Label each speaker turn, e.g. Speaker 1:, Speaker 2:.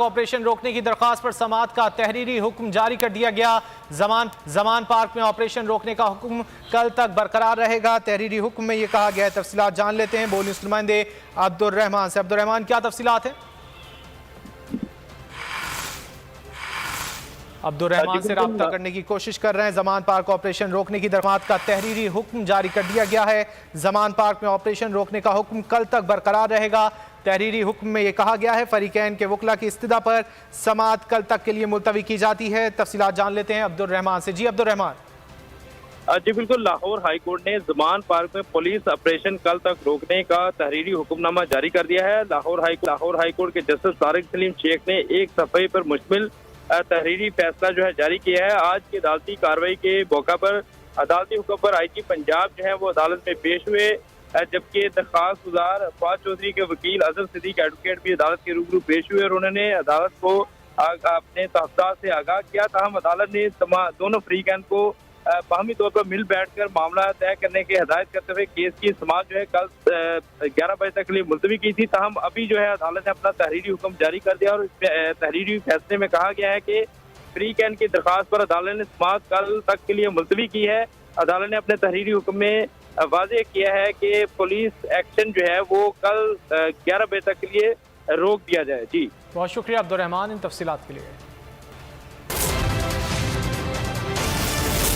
Speaker 1: Operation रोकने की दरख्वास्त पर समाअत का तहरीरी हुक्म जारी कर दिया गया। जमान पार्क में ऑपरेशन रोकने का हुक्म कल तक बरकरार रहेगा। तहरीरी हुक्म में यह कहा गया है। तफसीलात जान लेते हैं बोल न्यूज़ नुमाइंदे अब्दुर्रहमान से। अब्दुर्रहमान, क्या तफसीलात हैं? अब्दुर्रहमान से रब्ता करने की कोशिश कर रहे हैं। जमान पार्क ऑपरेशन रोकने की दरख्वास्त का तहरीरी हुक्म जारी कर दिया गया है। जमान पार्क में ऑपरेशन रोकने का हुक्म कल तक बरकरार रहेगा। तहरीरी हुक्म में यह कहा गया है फरीकैन के वकला की इस्तदा पर समाअत कल तक के लिए मुलतवी की जाती है। तफसीलात जान लेते हैं अब्दुर्रहमान से। जी अब्दुर्रहमान।
Speaker 2: जी बिल्कुल, लाहौर हाईकोर्ट ने जमान पार्क में पुलिस ऑपरेशन कल तक रोकने का तहरीरी हुक्मनामा जारी कर दिया है। लाहौर हाईकोर्ट के जस्टिस तारिक सलीम शेख ने एक सफ़े पर मुश्तमिल तहरीरी फैसला जो है जारी किया है। आज की अदालती कार्रवाई के मौका पर अदालती हुक्म पर IG पंजाब जो है वो अदालत में पेश हुए, जबकि दरख्वास्त गुजार फवाद चौधरी के वकील अजहर सिद्दीक एडवोकेट भी अदालत के रूबरू पेश हुए और उन्होंने अदालत को अपने तहफ़्फ़ुज़ात से आगाह किया। ताहम अदालत ने दोनों फरीकैन को बाहमी तौर पर मिल बैठकर मामला तय करने की हिदायत करते हुए केस की समाअत जो है कल 11 बजे तक के लिए मुलतवी की थी। ताहम अभी जो है अदालत ने अपना तहरीरी हुक्म जारी कर दिया और इस तहरीरी फैसले में कहा गया है कि फरीकैन की दरख्वास्त पर अदालत ने समाअत कल तक के लिए मुलतवी की है। अदालत ने अपने तहरीरी हुक्म में वाज़ेह किया है कि पुलिस एक्शन जो है वो कल 11 बजे तक के लिए रोक दिया जाए। जी
Speaker 1: बहुत शुक्रिया अब्दुर्रहमान इन तफसीलात के लिए।